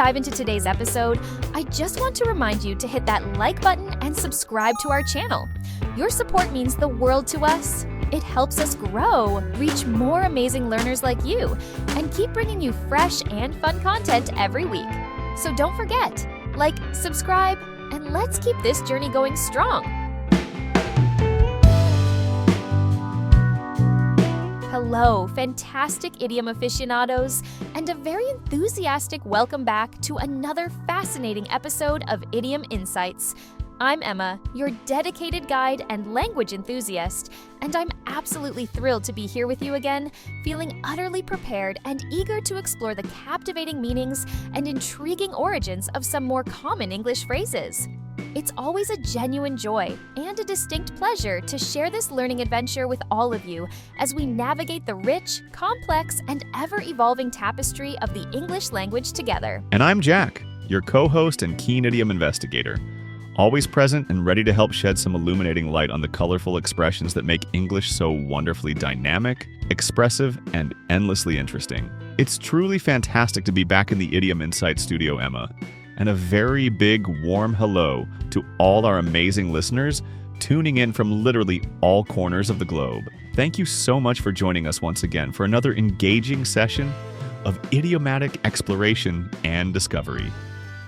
dive into today's episode, I just want to remind you to hit that like button and subscribe to our channel. Your support means the world to us. It helps us grow, reach more amazing learners like you, and keep bringing you fresh and fun content every week. So don't forget, like, subscribe, and let's keep this journey going strong. Hello, fantastic idiom aficionados, and a very enthusiastic welcome back to another fascinating episode of Idiom Insights. I'm Emma, your dedicated guide and language enthusiast, and I'm absolutely thrilled to be here with you again, feeling utterly prepared and eager to explore the captivating meanings and intriguing origins of some more common English phrases. It's always a genuine joy and a distinct pleasure to share this learning adventure with all of you as we navigate the rich, complex, and ever-evolving tapestry of the English language together. And I'm Jack, your co-host and keen idiom investigator. Always present and ready to help shed some illuminating light on the colorful expressions that make English so wonderfully dynamic, expressive, and endlessly interesting. It's truly fantastic to be back in the Idiom Insights studio, Emma. And a very big, warm hello to all our amazing listeners tuning in from literally all corners of the globe. Thank you so much for joining us once again for another engaging session of idiomatic exploration and discovery.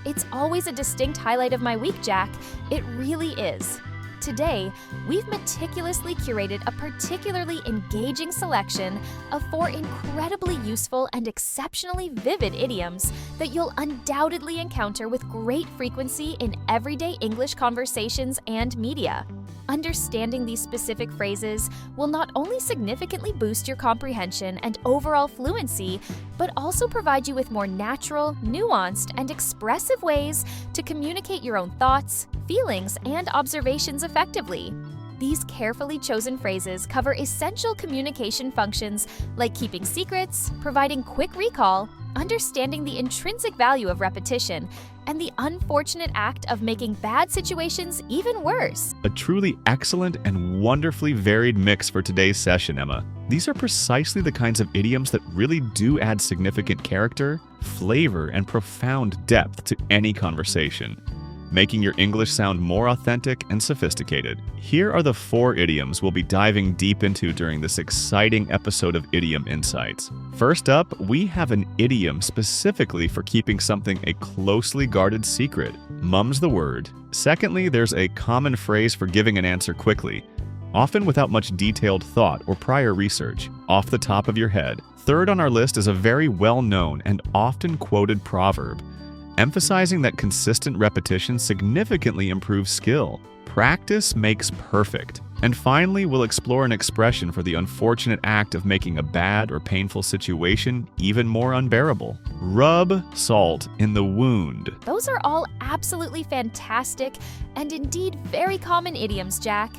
It's always a distinct highlight of my week, Jack. It really is. Today, we've meticulously curated a particularly engaging selection of 4 incredibly useful and exceptionally vivid idioms that you'll undoubtedly encounter with great frequency in everyday English conversations and media. Understanding these specific phrases will not only significantly boost your comprehension and overall fluency, but also provide you with more natural, nuanced, and expressive ways to communicate your own thoughts, feelings, and observations effectively. These carefully chosen phrases cover essential communication functions like keeping secrets, providing quick recall, understanding the intrinsic value of repetition, and the unfortunate act of making bad situations even worse. A truly excellent and wonderfully varied mix for today's session, Emma. These are precisely the kinds of idioms that really do add significant character, flavor, and profound depth to any conversation, making your English sound more authentic and sophisticated. Here are the 4 idioms we'll be diving deep into during this exciting episode of Idiom Insights. First up, we have an idiom specifically for keeping something a closely guarded secret. Mum's the word. Secondly, there's a common phrase for giving an answer quickly, often without much detailed thought or prior research, off the top of your head. Third on our list is a very well-known and often quoted proverb, emphasizing that consistent repetition significantly improves skill. Practice makes perfect. And finally, we'll explore an expression for the unfortunate act of making a bad or painful situation even more unbearable. Rub salt in the wound. Those are all absolutely fantastic and indeed very common idioms, Jack.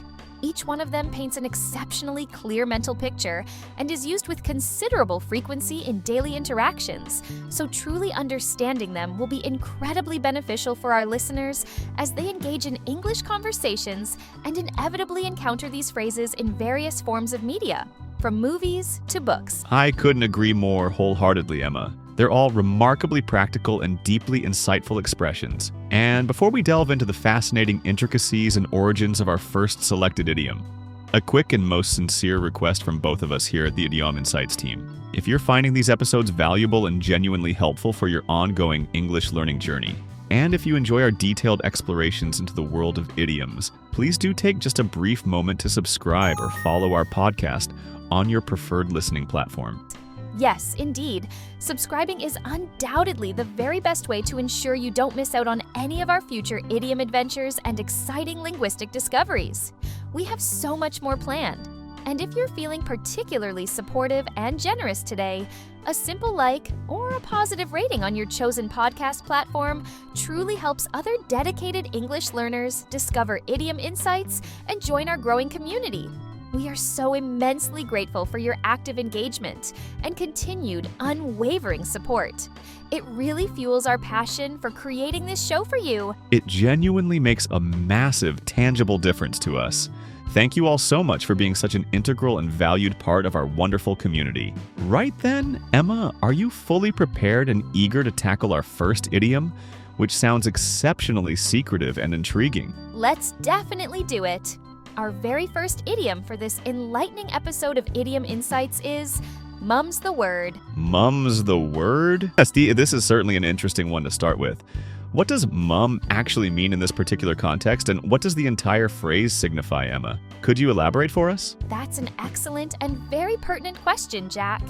Each one of them paints an exceptionally clear mental picture and is used with considerable frequency in daily interactions, so truly understanding them will be incredibly beneficial for our listeners as they engage in English conversations and inevitably encounter these phrases in various forms of media, from movies to books. I couldn't agree more wholeheartedly, Emma. They're all remarkably practical and deeply insightful expressions. And before we delve into the fascinating intricacies and origins of our first selected idiom, a quick and most sincere request from both of us here at the Idiom Insights team. If you're finding these episodes valuable and genuinely helpful for your ongoing English learning journey, and if you enjoy our detailed explorations into the world of idioms, please do take just a brief moment to subscribe or follow our podcast on your preferred listening platform. Yes, indeed. Subscribing is undoubtedly the very best way to ensure you don't miss out on any of our future idiom adventures and exciting linguistic discoveries. We have so much more planned. And if you're feeling particularly supportive and generous today, a simple like or a positive rating on your chosen podcast platform truly helps other dedicated English learners discover idiom insights and join our growing community. We are so immensely grateful for your active engagement and continued unwavering support. It really fuels our passion for creating this show for you. It genuinely makes a massive, tangible difference to us. Thank you all so much for being such an integral and valued part of our wonderful community. Right then, Emma, are you fully prepared and eager to tackle our first idiom, which sounds exceptionally secretive and intriguing? Let's definitely do it. Our very first idiom for this enlightening episode of Idiom Insights is mum's the word. Mum's the word? Yes, this is certainly an interesting one to start with. What does mum actually mean in this particular context, and what does the entire phrase signify, Emma? Could you elaborate for us? That's an excellent and very pertinent question, Jack.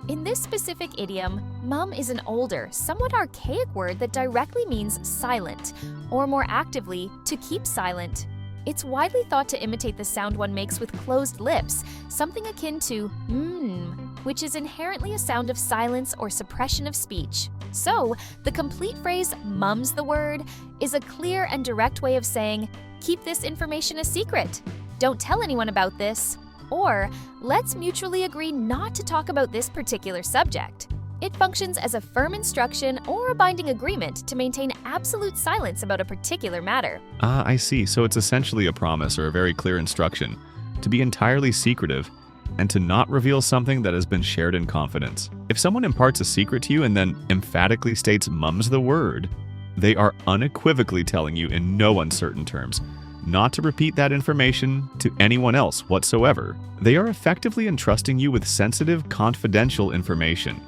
In this specific idiom, mum is an older, somewhat archaic word that directly means silent, or more actively, to keep silent. It's widely thought to imitate the sound one makes with closed lips, something akin to which is inherently a sound of silence or suppression of speech. So, the complete phrase, mum's the word, is a clear and direct way of saying, keep this information a secret. Don't tell anyone about this. Or, let's mutually agree not to talk about this particular subject. It functions as a firm instruction or a binding agreement to maintain absolute silence about a particular matter. Ah, I see. So it's essentially a promise or a very clear instruction to be entirely secretive and to not reveal something that has been shared in confidence. If someone imparts a secret to you and then emphatically states mum's the word, they are unequivocally telling you in no uncertain terms not to repeat that information to anyone else whatsoever. They are effectively entrusting you with sensitive, confidential information.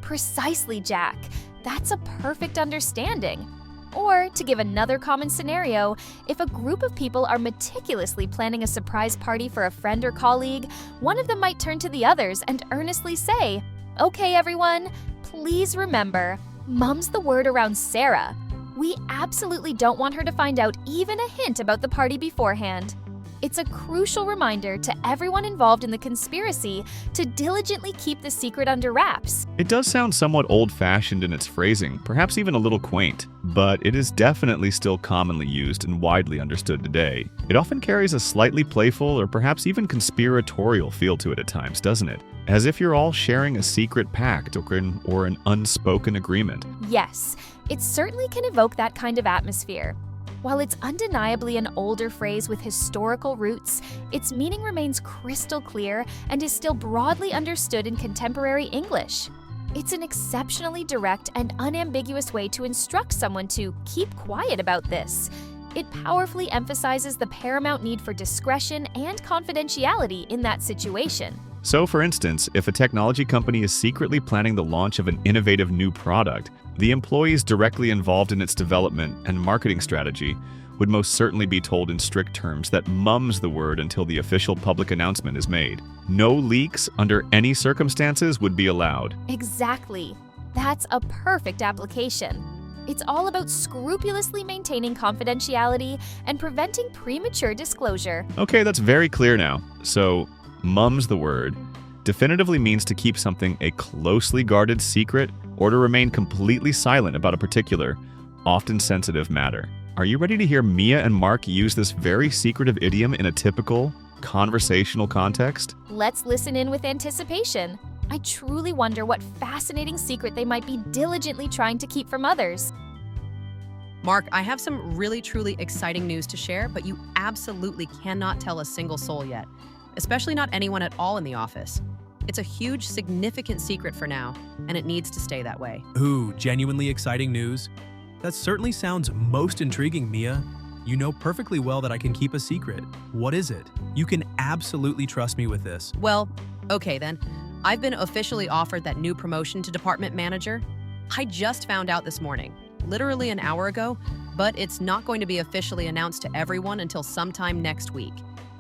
Precisely, Jack. That's a perfect understanding. Or, to give another common scenario, if a group of people are meticulously planning a surprise party for a friend or colleague, one of them might turn to the others and earnestly say, "Okay, everyone, please remember, mum's the word around Sarah. We absolutely don't want her to find out even a hint about the party beforehand." It's a crucial reminder to everyone involved in the conspiracy to diligently keep the secret under wraps. It does sound somewhat old-fashioned in its phrasing, perhaps even a little quaint, but it is definitely still commonly used and widely understood today. It often carries a slightly playful or perhaps even conspiratorial feel to it at times, doesn't it? As if you're all sharing a secret pact or an unspoken agreement. Yes, it certainly can evoke that kind of atmosphere. While it's undeniably an older phrase with historical roots, its meaning remains crystal clear and is still broadly understood in contemporary English. It's an exceptionally direct and unambiguous way to instruct someone to keep quiet about this. It powerfully emphasizes the paramount need for discretion and confidentiality in that situation. So, for instance, if a technology company is secretly planning the launch of an innovative new product, the employees directly involved in its development and marketing strategy would most certainly be told in strict terms that mum's the word until the official public announcement is made. No leaks under any circumstances would be allowed. Exactly. That's a perfect application. It's all about scrupulously maintaining confidentiality and preventing premature disclosure. Okay, that's very clear now. So, mum's the word definitively means to keep something a closely guarded secret or to remain completely silent about a particular, often sensitive matter. Are you ready to hear Mia and Mark use this very secretive idiom in a typical, conversational context? Let's listen in with anticipation. I truly wonder what fascinating secret they might be diligently trying to keep from others. Mark, I have some really truly exciting news to share, but you absolutely cannot tell a single soul yet, especially not anyone at all in the office. It's a huge, significant secret for now, and it needs to stay that way. Ooh, genuinely exciting news. That certainly sounds most intriguing, Mia. You know perfectly well that I can keep a secret. What is it? You can absolutely trust me with this. Well, okay then. I've been officially offered that new promotion to department manager. I just found out this morning, literally an hour ago, but it's not going to be officially announced to everyone until sometime next week.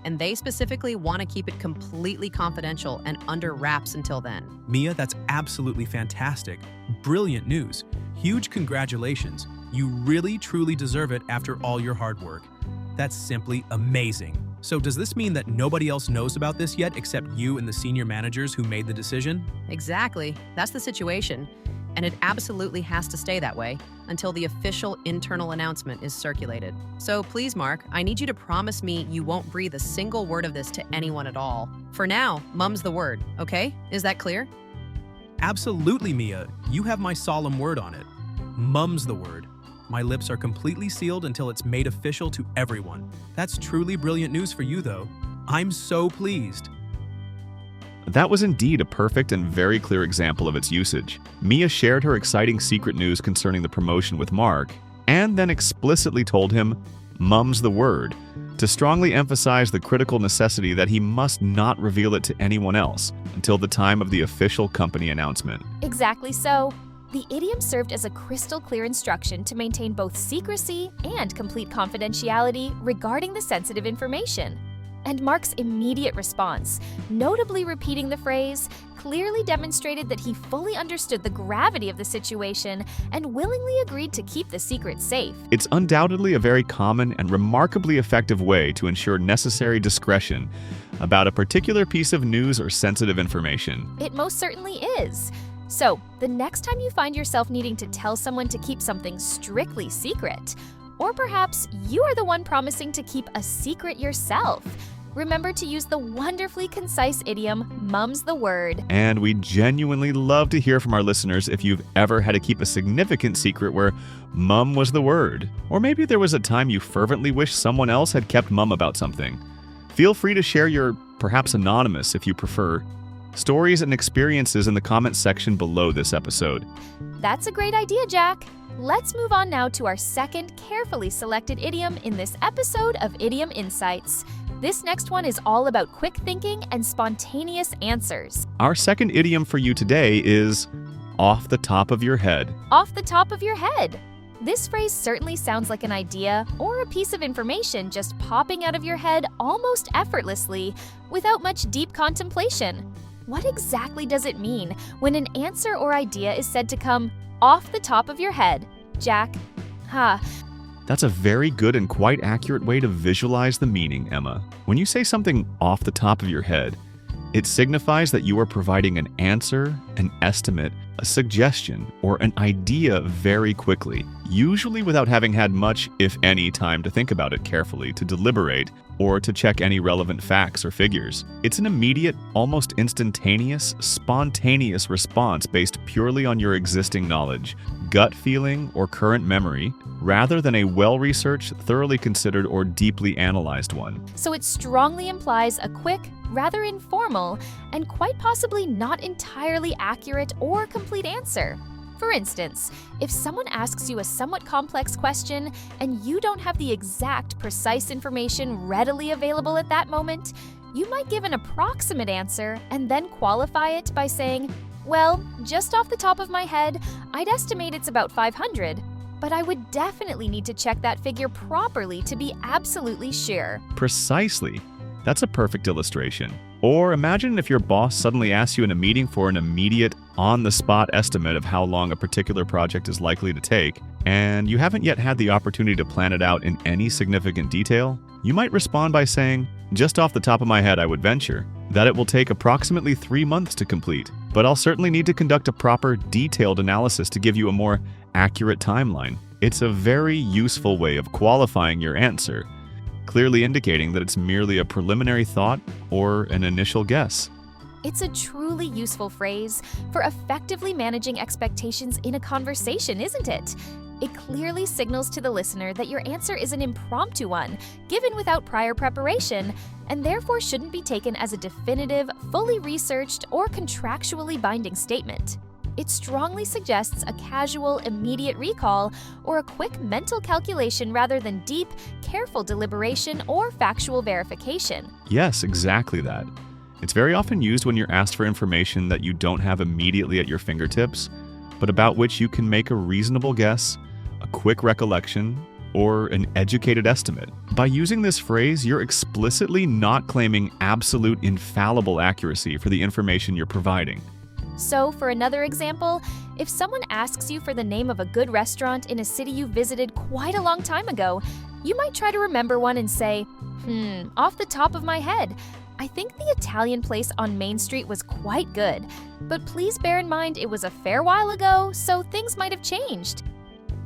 And they specifically want to keep it completely confidential and under wraps until then. Mia, that's absolutely fantastic. Brilliant news. Huge congratulations. You really, truly deserve it after all your hard work. That's simply amazing. So does this mean that nobody else knows about this yet except you and the senior managers who made the decision? Exactly. That's the situation. And it absolutely has to stay that way until the official internal announcement is circulated. So please, Mark, I need you to promise me you won't breathe a single word of this to anyone at all. For now, mum's the word, okay? Is that clear? Absolutely, Mia. You have my solemn word on it. Mum's the word. My lips are completely sealed until it's made official to everyone. That's truly brilliant news for you, though. I'm so pleased. That was indeed a perfect and very clear example of its usage. Mia shared her exciting secret news concerning the promotion with Mark, and then explicitly told him, "Mum's the word," to strongly emphasize the critical necessity that he must not reveal it to anyone else until the time of the official company announcement. Exactly so. The idiom served as a crystal clear instruction to maintain both secrecy and complete confidentiality regarding the sensitive information. And Mark's immediate response, notably repeating the phrase, clearly demonstrated that he fully understood the gravity of the situation and willingly agreed to keep the secret safe. It's undoubtedly a very common and remarkably effective way to ensure necessary discretion about a particular piece of news or sensitive information. It most certainly is. So, the next time you find yourself needing to tell someone to keep something strictly secret, or perhaps you are the one promising to keep a secret yourself, remember to use the wonderfully concise idiom, "Mum's the word." And we genuinely love to hear from our listeners if you've ever had to keep a significant secret where mum was the word. Or maybe there was a time you fervently wished someone else had kept mum about something. Feel free to share your, perhaps anonymous if you prefer, stories and experiences in the comments section below this episode. That's a great idea, Jack. Let's move on now to our second carefully selected idiom in this episode of Idiom Insights. This next one is all about quick thinking and spontaneous answers. Our second idiom for you today is off the top of your head. Off the top of your head. This phrase certainly sounds like an idea or a piece of information just popping out of your head almost effortlessly without much deep contemplation. What exactly does it mean when an answer or idea is said to come off the top of your head, Jack? That's a very good and quite accurate way to visualize the meaning, Emma. When you say something off the top of your head, it signifies that you are providing an answer, an estimate, a suggestion, or an idea very quickly, usually without having had much, if any, time to think about it carefully, to deliberate, or to check any relevant facts or figures. It's an immediate, almost instantaneous, spontaneous response based purely on your existing knowledge, gut feeling, or current memory, rather than a well-researched, thoroughly considered, or deeply analyzed one. So it strongly implies a quick, rather informal, and quite possibly not entirely accurate or complete answer. For instance, if someone asks you a somewhat complex question and you don't have the exact, precise information readily available at that moment, you might give an approximate answer and then qualify it by saying, "Well, just off the top of my head, I'd estimate it's about 500, but I would definitely need to check that figure properly to be absolutely sure." Precisely. That's a perfect illustration. Or imagine if your boss suddenly asks you in a meeting for an immediate, on-the-spot estimate of how long a particular project is likely to take, and you haven't yet had the opportunity to plan it out in any significant detail. You might respond by saying, "Just off the top of my head, I would venture that it will take approximately 3 months to complete, but I'll certainly need to conduct a proper, detailed analysis to give you a more accurate timeline." It's a very useful way of qualifying your answer, clearly indicating that it's merely a preliminary thought or an initial guess. It's a truly useful phrase for effectively managing expectations in a conversation, isn't it? It clearly signals to the listener that your answer is an impromptu one, given without prior preparation, and therefore shouldn't be taken as a definitive, fully researched, or contractually binding statement. It strongly suggests a casual, immediate recall or a quick mental calculation rather than deep, careful deliberation or factual verification. Yes, exactly that. It's very often used when you're asked for information that you don't have immediately at your fingertips, but about which you can make a reasonable guess, a quick recollection, or an educated estimate. By using this phrase, you're explicitly not claiming absolute infallible accuracy for the information you're providing. So, for another example, if someone asks you for the name of a good restaurant in a city you visited quite a long time ago, you might try to remember one and say, off the top of my head, I think the Italian place on Main Street was quite good, but please bear in mind it was a fair while ago, so things might have changed.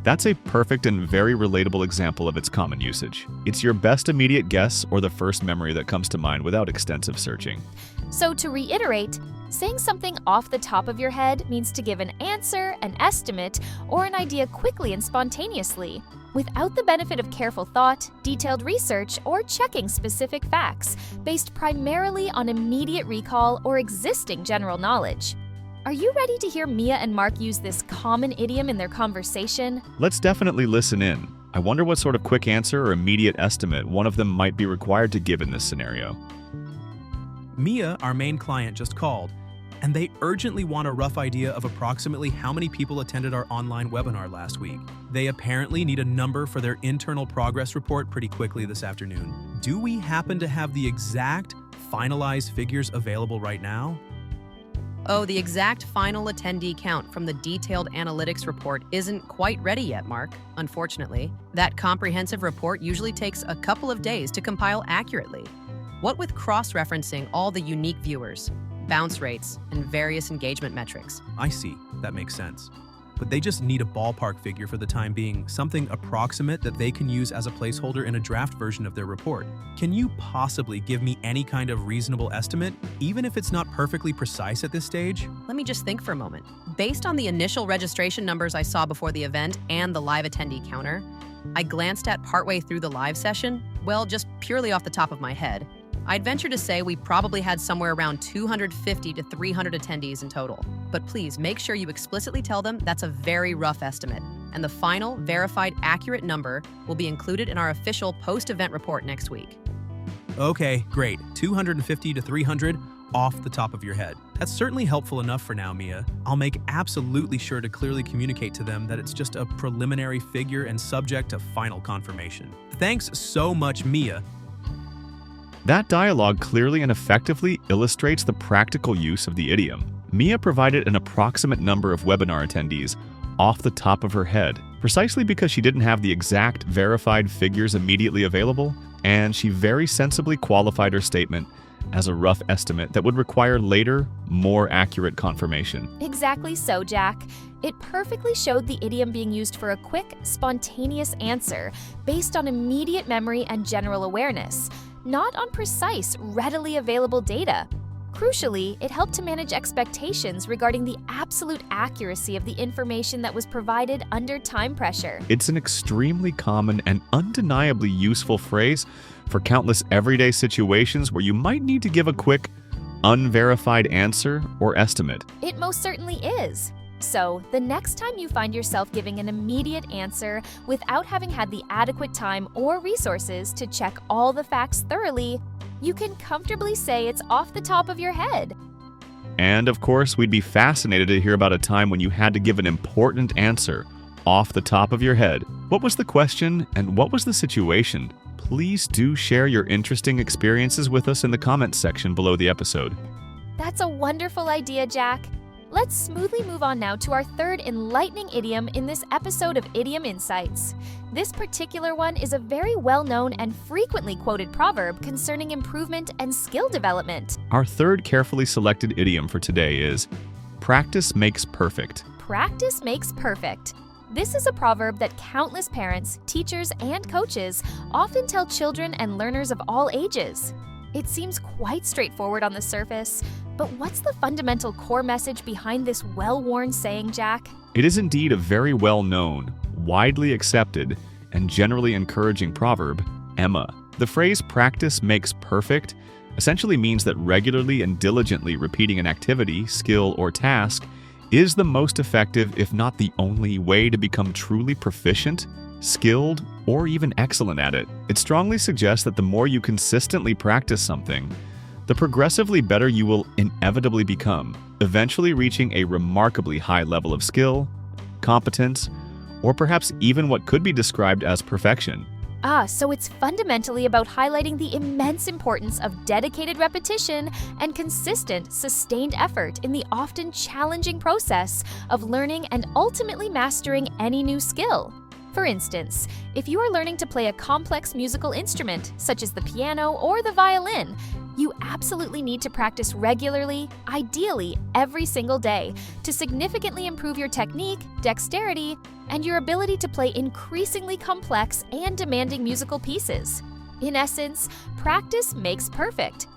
That's a perfect and very relatable example of its common usage. It's your best immediate guess or the first memory that comes to mind without extensive searching. So to reiterate, Saying something off the top of your head means to give an answer, an estimate, or an idea quickly and spontaneously, without the benefit of careful thought, detailed research, or checking specific facts, based primarily on immediate recall or existing general knowledge. Are you ready to hear Mia and Mark use this common idiom in their conversation? Let's definitely listen in. I wonder what sort of quick answer or immediate estimate one of them might be required to give in this scenario. Mia, our main client, just called, and they urgently want a rough idea of approximately how many people attended our online webinar last week. They apparently need a number for their internal progress report pretty quickly this afternoon. Do we happen to have the exact finalized figures available right now? Oh, the exact final attendee count from the detailed analytics report isn't quite ready yet, Mark, unfortunately. That comprehensive report usually takes a couple of days to compile accurately. What with cross-referencing all the unique viewers, bounce rates, and various engagement metrics. I see. That makes sense. But they just need a ballpark figure for the time being, something approximate that they can use as a placeholder in a draft version of their report. Can you possibly give me any kind of reasonable estimate, even if it's not perfectly precise at this stage? Let me just think for a moment. Based on the initial registration numbers I saw before the event and the live attendee counter, I glanced at partway through the live session, well, just purely off the top of my head. I'd venture to say we probably had somewhere around 250 to 300 attendees in total. But please make sure you explicitly tell them that's a very rough estimate, and the final, verified, accurate number will be included in our official post-event report next week. Okay, great. 250 to 300 off the top of your head. That's certainly helpful enough for now, Mia. I'll make absolutely sure to clearly communicate to them that it's just a preliminary figure and subject to final confirmation. Thanks so much, Mia. That dialogue clearly and effectively illustrates the practical use of the idiom. Mia provided an approximate number of webinar attendees off the top of her head, precisely because she didn't have the exact verified figures immediately available, and she very sensibly qualified her statement as a rough estimate that would require later, more accurate confirmation. Exactly so, Jack. It perfectly showed the idiom being used for a quick, spontaneous answer based on immediate memory and general awareness, not on precise, readily available data. Crucially, it helped to manage expectations regarding the absolute accuracy of the information that was provided under time pressure. It's an extremely common and undeniably useful phrase for countless everyday situations where you might need to give a quick, unverified answer or estimate. It most certainly is. So, the next time you find yourself giving an immediate answer without having had the adequate time or resources to check all the facts thoroughly, you can comfortably say it's off the top of your head. And of course, we'd be fascinated to hear about a time when you had to give an important answer off the top of your head. What was the question and what was the situation? Please do share your interesting experiences with us in the comments section below the episode. That's a wonderful idea, Jack. Let's smoothly move on now to our third enlightening idiom in this episode of Idiom Insights. This particular one is a very well-known and frequently quoted proverb concerning improvement and skill development. Our third carefully selected idiom for today is, practice makes perfect. Practice makes perfect. This is a proverb that countless parents, teachers, and coaches often tell children and learners of all ages. It seems quite straightforward on the surface, but what's the fundamental core message behind this well-worn saying, Jack? It is indeed a very well-known, widely accepted, and generally encouraging proverb, Emma. The phrase practice makes perfect essentially means that regularly and diligently repeating an activity, skill, or task is the most effective, if not the only, way to become truly proficient, skilled, or even excellent at it. It strongly suggests that the more you consistently practice something, the progressively better you will inevitably become, eventually reaching a remarkably high level of skill, competence, or perhaps even what could be described as perfection. So it's fundamentally about highlighting the immense importance of dedicated repetition and consistent, sustained effort in the often challenging process of learning and ultimately mastering any new skill. For instance, if you are learning to play a complex musical instrument, such as the piano or the violin, you absolutely need to practice regularly, ideally every single day, to significantly improve your technique, dexterity, and your ability to play increasingly complex and demanding musical pieces. In essence, practice makes perfect.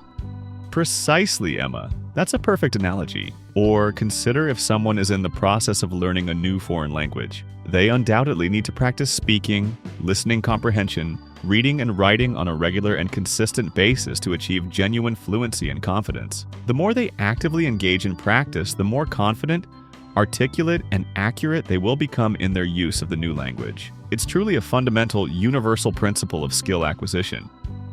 Precisely, Emma. That's a perfect analogy. Or consider if someone is in the process of learning a new foreign language. They undoubtedly need to practice speaking, listening comprehension, reading and writing on a regular and consistent basis to achieve genuine fluency and confidence. The more they actively engage in practice, the more confident, articulate, and accurate they will become in their use of the new language. It's truly a fundamental, universal principle of skill acquisition.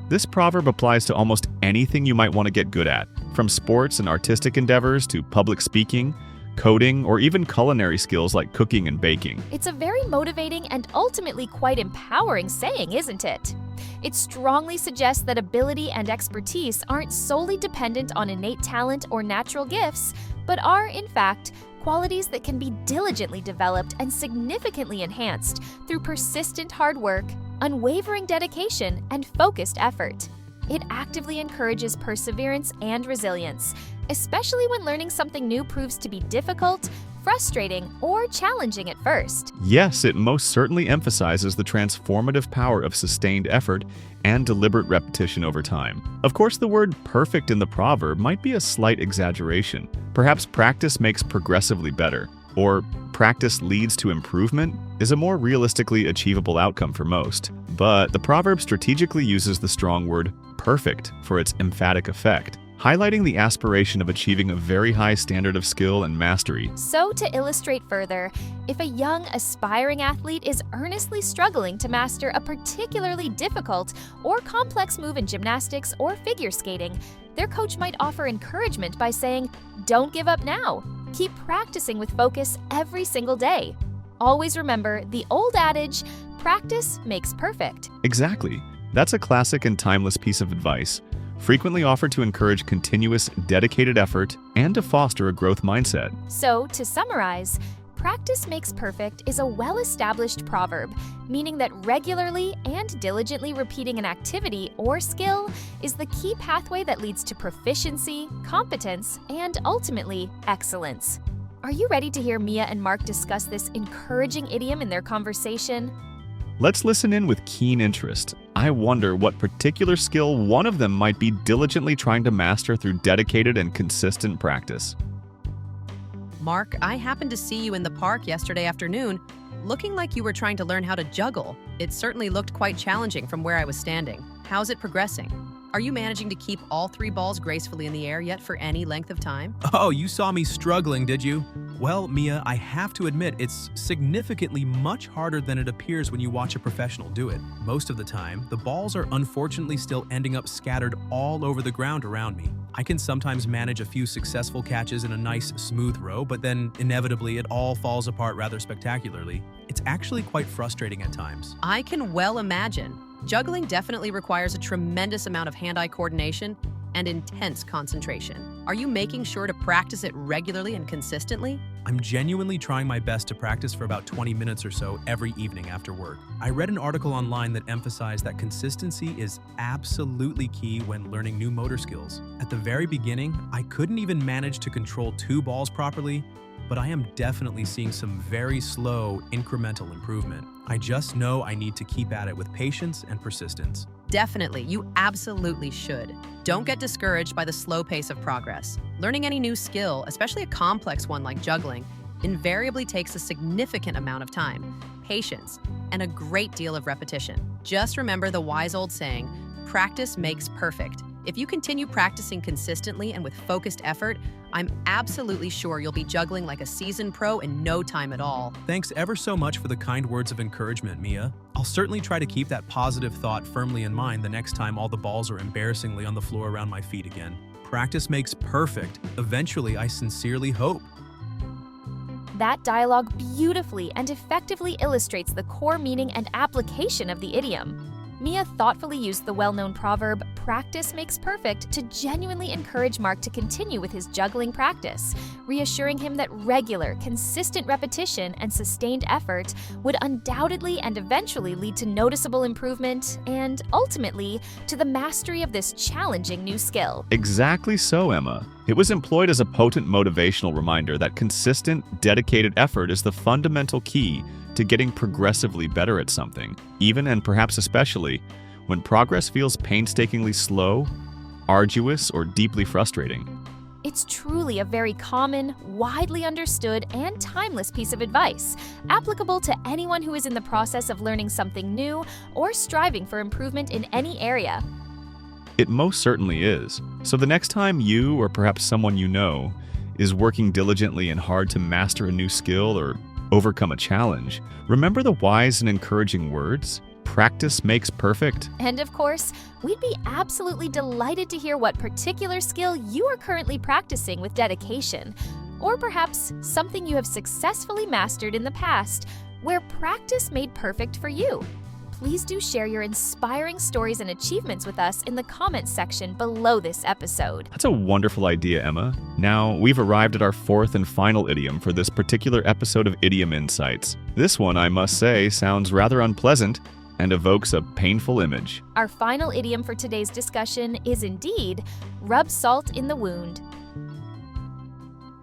This proverb applies to almost anything you might want to get good at, from sports and artistic endeavors to public speaking, coding, or even culinary skills like cooking and baking. It's a very motivating and ultimately quite empowering saying, isn't it? It strongly suggests that ability and expertise aren't solely dependent on innate talent or natural gifts, but are, in fact, qualities that can be diligently developed and significantly enhanced through persistent hard work, unwavering dedication, and focused effort. It actively encourages perseverance and resilience, especially when learning something new proves to be difficult, frustrating, or challenging at first. Yes, it most certainly emphasizes the transformative power of sustained effort and deliberate repetition over time. Of course, the word perfect in the proverb might be a slight exaggeration. Perhaps practice makes progressively better, or practice leads to improvement is a more realistically achievable outcome for most. But the proverb strategically uses the strong word perfect for its emphatic effect, highlighting the aspiration of achieving a very high standard of skill and mastery. So, to illustrate further, if a young, aspiring athlete is earnestly struggling to master a particularly difficult or complex move in gymnastics or figure skating, their coach might offer encouragement by saying, "Don't give up now. Keep practicing with focus every single day." Always remember the old adage, practice makes perfect. Exactly. That's a classic and timeless piece of advice, frequently offered to encourage continuous, dedicated effort and to foster a growth mindset. So, to summarize, practice makes perfect is a well-established proverb, meaning that regularly and diligently repeating an activity or skill is the key pathway that leads to proficiency, competence, and ultimately, excellence. Are you ready to hear Mia and Mark discuss this encouraging idiom in their conversation? Let's listen in with keen interest. I wonder what particular skill one of them might be diligently trying to master through dedicated and consistent practice. Mark, I happened to see you in the park yesterday afternoon, looking like you were trying to learn how to juggle. It certainly looked quite challenging from where I was standing. How's it progressing? Are you managing to keep all 3 balls gracefully in the air yet for any length of time? Oh, you saw me struggling, did you? Well, Mia, I have to admit, it's significantly much harder than it appears when you watch a professional do it. Most of the time, the balls are unfortunately still ending up scattered all over the ground around me. I can sometimes manage a few successful catches in a nice, smooth row, but then inevitably it all falls apart rather spectacularly. It's actually quite frustrating at times. I can well imagine. Juggling definitely requires a tremendous amount of hand-eye coordination and intense concentration. Are you making sure to practice it regularly and consistently? I'm genuinely trying my best to practice for about 20 minutes or so every evening after work. I read an article online that emphasized that consistency is absolutely key when learning new motor skills. At the very beginning, I couldn't even manage to control 2 balls properly, but I am definitely seeing some very slow, incremental improvement. I just know I need to keep at it with patience and persistence. Definitely, you absolutely should. Don't get discouraged by the slow pace of progress. Learning any new skill, especially a complex one like juggling, invariably takes a significant amount of time, patience, and a great deal of repetition. Just remember the wise old saying, practice makes perfect. If you continue practicing consistently and with focused effort, I'm absolutely sure you'll be juggling like a seasoned pro in no time at all. Thanks ever so much for the kind words of encouragement, Mia. I'll certainly try to keep that positive thought firmly in mind the next time all the balls are embarrassingly on the floor around my feet again. Practice makes perfect. Eventually, I sincerely hope. That dialogue beautifully and effectively illustrates the core meaning and application of the idiom. Mia thoughtfully used the well-known proverb, "Practice makes perfect," to genuinely encourage Mark to continue with his juggling practice, reassuring him that regular, consistent repetition and sustained effort would undoubtedly and eventually lead to noticeable improvement and, ultimately, to the mastery of this challenging new skill. Exactly so, Emma. It was employed as a potent motivational reminder that consistent, dedicated effort is the fundamental key to getting progressively better at something, even and perhaps especially when progress feels painstakingly slow, arduous, or deeply frustrating. It's truly a very common, widely understood, and timeless piece of advice, applicable to anyone who is in the process of learning something new or striving for improvement in any area. It most certainly is. So the next time you, or perhaps someone you know, is working diligently and hard to master a new skill or overcome a challenge, remember the wise and encouraging words? Practice makes perfect. And of course, we'd be absolutely delighted to hear what particular skill you are currently practicing with dedication, or perhaps something you have successfully mastered in the past, where practice made perfect for you. Please do share your inspiring stories and achievements with us in the comments section below this episode. That's a wonderful idea, Emma. Now, we've arrived at our fourth and final idiom for this particular episode of Idiom Insights. This one, I must say, sounds rather unpleasant and evokes a painful image. Our final idiom for today's discussion is indeed, rub salt in the wound.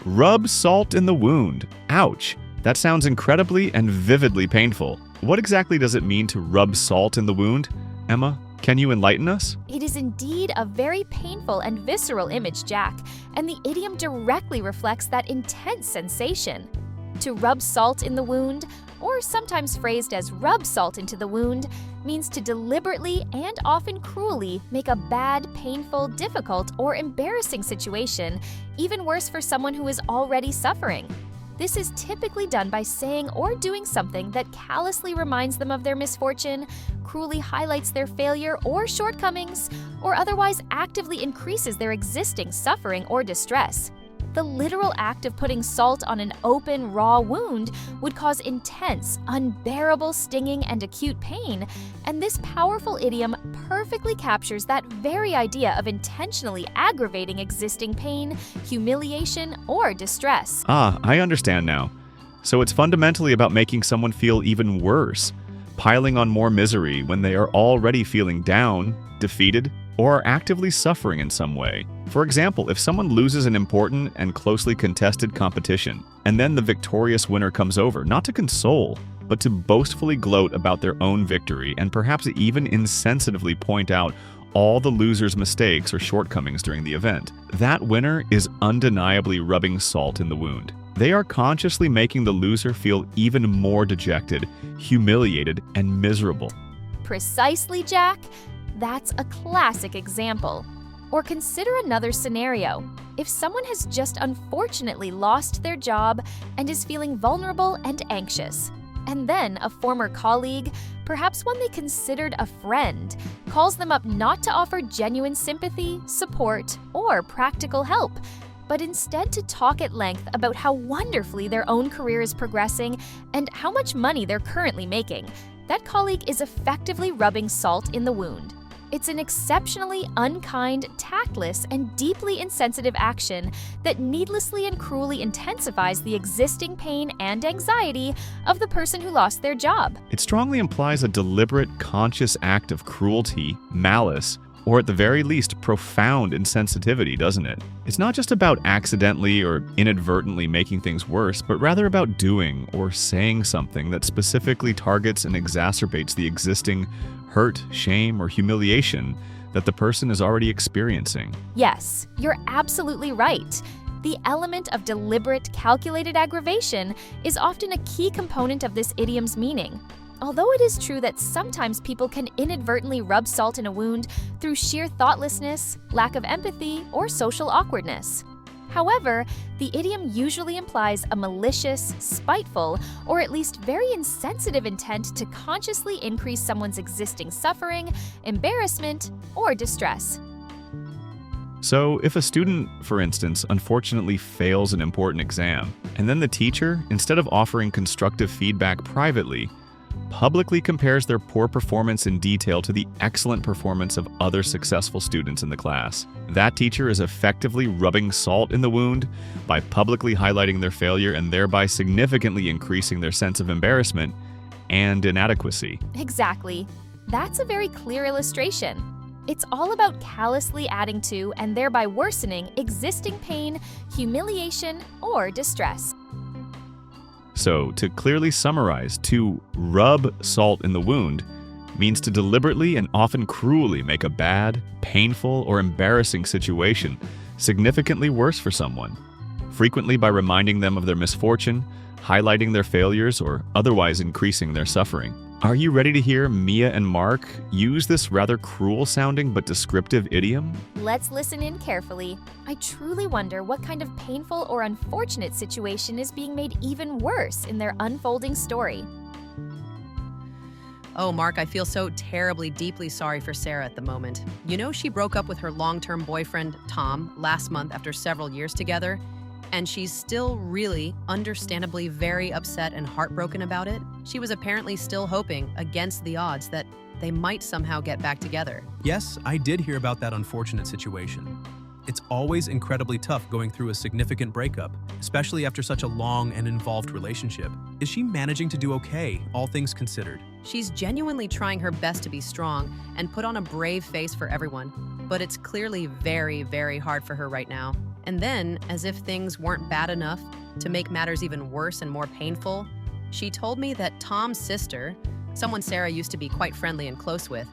Rub salt in the wound. Ouch! That sounds incredibly and vividly painful. What exactly does it mean to rub salt in the wound? Emma, can you enlighten us? It is indeed a very painful and visceral image, Jack, and the idiom directly reflects that intense sensation. To rub salt in the wound, or sometimes phrased as rub salt into the wound, means to deliberately and often cruelly make a bad, painful, difficult, or embarrassing situation even worse for someone who is already suffering. This is typically done by saying or doing something that callously reminds them of their misfortune, cruelly highlights their failure or shortcomings, or otherwise actively increases their existing suffering or distress. The literal act of putting salt on an open, raw wound would cause intense, unbearable stinging and acute pain, and this powerful idiom perfectly captures that very idea of intentionally aggravating existing pain, humiliation, or distress. Ah, I understand now. So it's fundamentally about making someone feel even worse, piling on more misery when they are already feeling down, defeated, or are actively suffering in some way. For example, if someone loses an important and closely contested competition, and then the victorious winner comes over, not to console, but to boastfully gloat about their own victory and perhaps even insensitively point out all the loser's mistakes or shortcomings during the event, that winner is undeniably rubbing salt in the wound. They are consciously making the loser feel even more dejected, humiliated, and miserable. Precisely, Jack. That's a classic example. Or consider another scenario. If someone has just unfortunately lost their job and is feeling vulnerable and anxious, and then a former colleague, perhaps one they considered a friend, calls them up not to offer genuine sympathy, support, or practical help, but instead to talk at length about how wonderfully their own career is progressing and how much money they're currently making, that colleague is effectively rubbing salt in the wound. It's an exceptionally unkind, tactless, and deeply insensitive action that needlessly and cruelly intensifies the existing pain and anxiety of the person who lost their job. It strongly implies a deliberate, conscious act of cruelty, malice, or at the very least, profound insensitivity, doesn't it? It's not just about accidentally or inadvertently making things worse, but rather about doing or saying something that specifically targets and exacerbates the existing hurt, shame, or humiliation that the person is already experiencing. Yes, you're absolutely right. The element of deliberate, calculated aggravation is often a key component of this idiom's meaning. Although it is true that sometimes people can inadvertently rub salt in a wound through sheer thoughtlessness, lack of empathy, or social awkwardness. However, the idiom usually implies a malicious, spiteful, or at least very insensitive intent to consciously increase someone's existing suffering, embarrassment, or distress. So, if a student, for instance, unfortunately fails an important exam, and then the teacher, instead of offering constructive feedback privately, publicly compares their poor performance in detail to the excellent performance of other successful students in the class, that teacher is effectively rubbing salt in the wound by publicly highlighting their failure and thereby significantly increasing their sense of embarrassment and inadequacy. Exactly. That's a very clear illustration. It's all about callously adding to and thereby worsening existing pain, humiliation, or distress. So, to clearly summarize, to rub salt in the wound means to deliberately and often cruelly make a bad, painful, or embarrassing situation significantly worse for someone, frequently by reminding them of their misfortune, highlighting their failures, or otherwise increasing their suffering. Are you ready to hear Mia and Mark use this rather cruel-sounding but descriptive idiom? Let's listen in carefully. I truly wonder what kind of painful or unfortunate situation is being made even worse in their unfolding story. Oh, Mark, I feel so terribly, deeply sorry for Sarah at the moment. You know, she broke up with her long-term boyfriend, Tom, last month after several years together, and she's still really, understandably very upset and heartbroken about it. She was apparently still hoping, against the odds, that they might somehow get back together. Yes, I did hear about that unfortunate situation. It's always incredibly tough going through a significant breakup, especially after such a long and involved relationship. Is she managing to do okay, all things considered? She's genuinely trying her best to be strong and put on a brave face for everyone, but it's clearly very, very hard for her right now. And then, as if things weren't bad enough to make matters even worse and more painful, she told me that Tom's sister, someone Sarah used to be quite friendly and close with,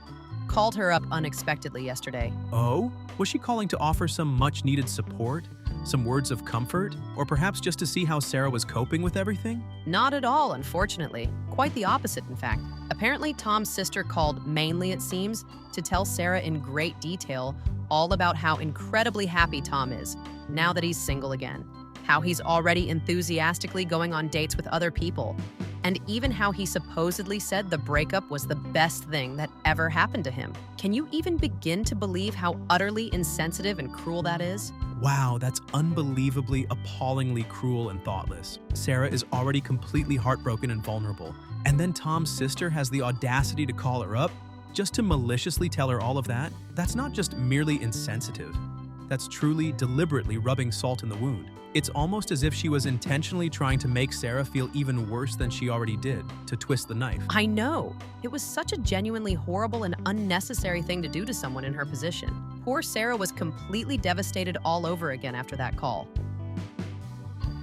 called her up unexpectedly yesterday. Oh? Was she calling to offer some much-needed support? Some words of comfort? Or perhaps just to see how Sarah was coping with everything? Not at all, unfortunately. Quite the opposite, in fact. Apparently, Tom's sister called mainly, it seems, to tell Sarah in great detail all about how incredibly happy Tom is, now that he's single again. How he's already enthusiastically going on dates with other people, and even how he supposedly said the breakup was the best thing that ever happened to him. Can you even begin to believe how utterly insensitive and cruel that is? Wow, that's unbelievably, appallingly cruel and thoughtless. Sarah is already completely heartbroken and vulnerable, and then Tom's sister has the audacity to call her up just to maliciously tell her all of that? That's not just merely insensitive. That's truly, deliberately rubbing salt in the wound. It's almost as if she was intentionally trying to make Sarah feel even worse than she already did, to twist the knife. I know. It was such a genuinely horrible and unnecessary thing to do to someone in her position. Poor Sarah was completely devastated all over again after that call.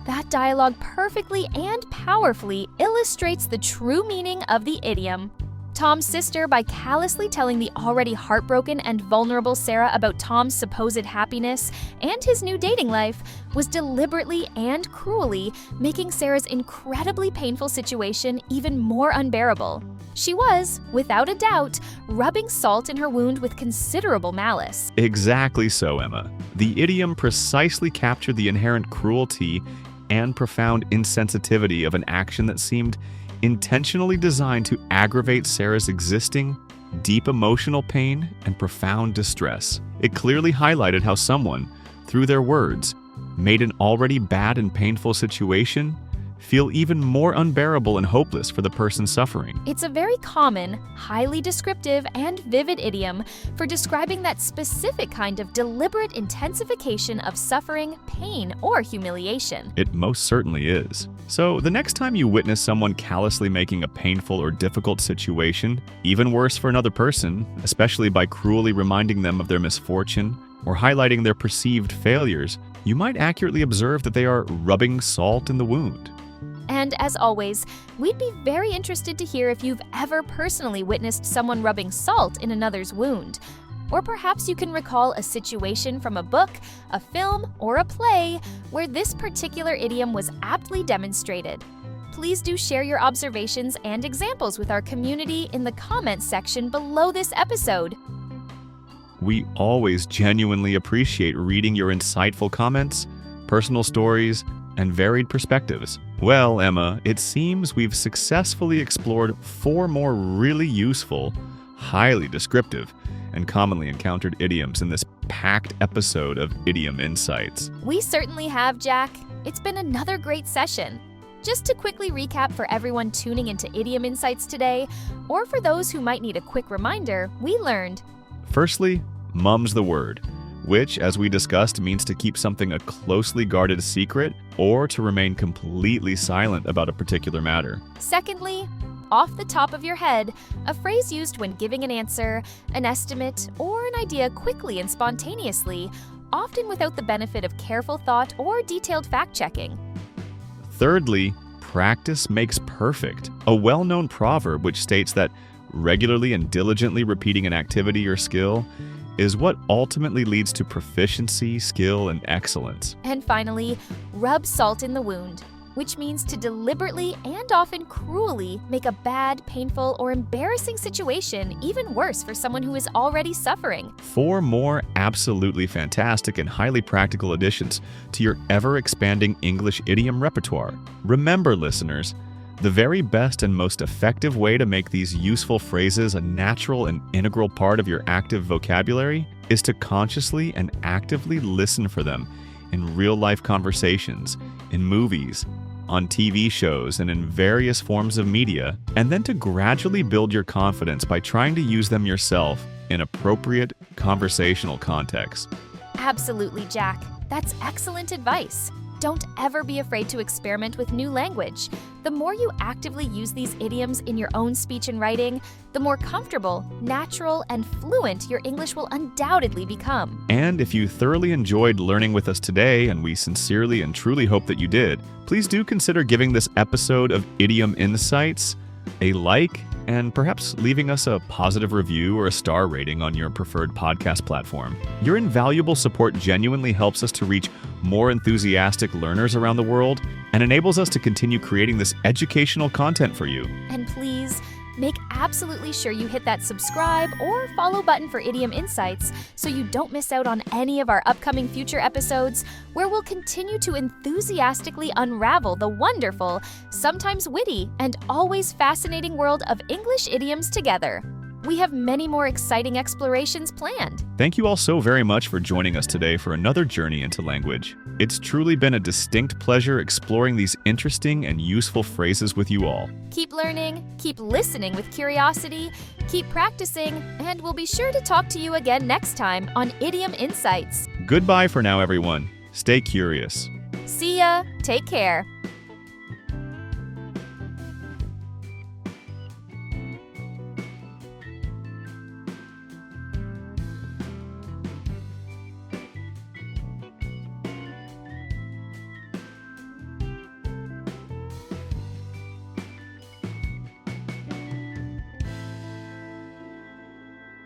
That dialogue perfectly and powerfully illustrates the true meaning of the idiom. Tom's sister, by callously telling the already heartbroken and vulnerable Sarah about Tom's supposed happiness and his new dating life, was deliberately and cruelly making Sarah's incredibly painful situation even more unbearable. She was, without a doubt, rubbing salt in her wound with considerable malice. Exactly so, Emma. The idiom precisely captured the inherent cruelty and profound insensitivity of an action that seemed intentionally designed to aggravate Sarah's existing, deep emotional pain and profound distress. It clearly highlighted how someone, through their words, made an already bad and painful situation feel even more unbearable and hopeless for the person suffering. It's a very common, highly descriptive, and vivid idiom for describing that specific kind of deliberate intensification of suffering, pain, or humiliation. It most certainly is. So the next time you witness someone callously making a painful or difficult situation even worse for another person, especially by cruelly reminding them of their misfortune or highlighting their perceived failures, you might accurately observe that they are rubbing salt in the wound. And as always, we'd be very interested to hear if you've ever personally witnessed someone rubbing salt in another's wound. Or perhaps you can recall a situation from a book, a film, or a play where this particular idiom was aptly demonstrated. Please do share your observations and examples with our community in the comments section below this episode. We always genuinely appreciate reading your insightful comments, personal stories, and varied perspectives. Well, Emma, it seems we've successfully explored 4 more really useful, highly descriptive, and commonly encountered idioms in this packed episode of Idiom Insights. We certainly have, Jack. It's been another great session. Just to quickly recap for everyone tuning into Idiom Insights today, or for those who might need a quick reminder, we learned: Firstly, mum's the word, which, as we discussed, means to keep something a closely guarded secret or to remain completely silent about a particular matter. Secondly, off the top of your head, a phrase used when giving an answer, an estimate, or an idea quickly and spontaneously, often without the benefit of careful thought or detailed fact-checking. Thirdly, practice makes perfect, a well-known proverb which states that regularly and diligently repeating an activity or skill is what ultimately leads to proficiency, skill, and excellence. And finally, rub salt in the wound, which means to deliberately and often cruelly make a bad, painful, or embarrassing situation even worse for someone who is already suffering. 4 more absolutely fantastic and highly practical additions to your ever-expanding English idiom repertoire. Remember, listeners, the very best and most effective way to make these useful phrases a natural and integral part of your active vocabulary is to consciously and actively listen for them in real-life conversations, in movies, on TV shows, and in various forms of media, and then to gradually build your confidence by trying to use them yourself in appropriate conversational contexts. Absolutely, Jack. That's excellent advice. Don't ever be afraid to experiment with new language. The more you actively use these idioms in your own speech and writing, the more comfortable, natural, and fluent your English will undoubtedly become. And if you thoroughly enjoyed learning with us today, and we sincerely and truly hope that you did, please do consider giving this episode of Idiom Insights a like and perhaps leaving us a positive review or a star rating on your preferred podcast platform. Your invaluable support genuinely helps us to reach more enthusiastic learners around the world and enables us to continue creating this educational content for you. And please, make absolutely sure you hit that subscribe or follow button for Idiom Insights so you don't miss out on any of our upcoming future episodes where we'll continue to enthusiastically unravel the wonderful, sometimes witty, and always fascinating world of English idioms together. We have many more exciting explorations planned. Thank you all so very much for joining us today for another journey into language. It's truly been a distinct pleasure exploring these interesting and useful phrases with you all. Keep learning, keep listening with curiosity, keep practicing, and we'll be sure to talk to you again next time on Idiom Insights. Goodbye for now, everyone. Stay curious. See ya, take care.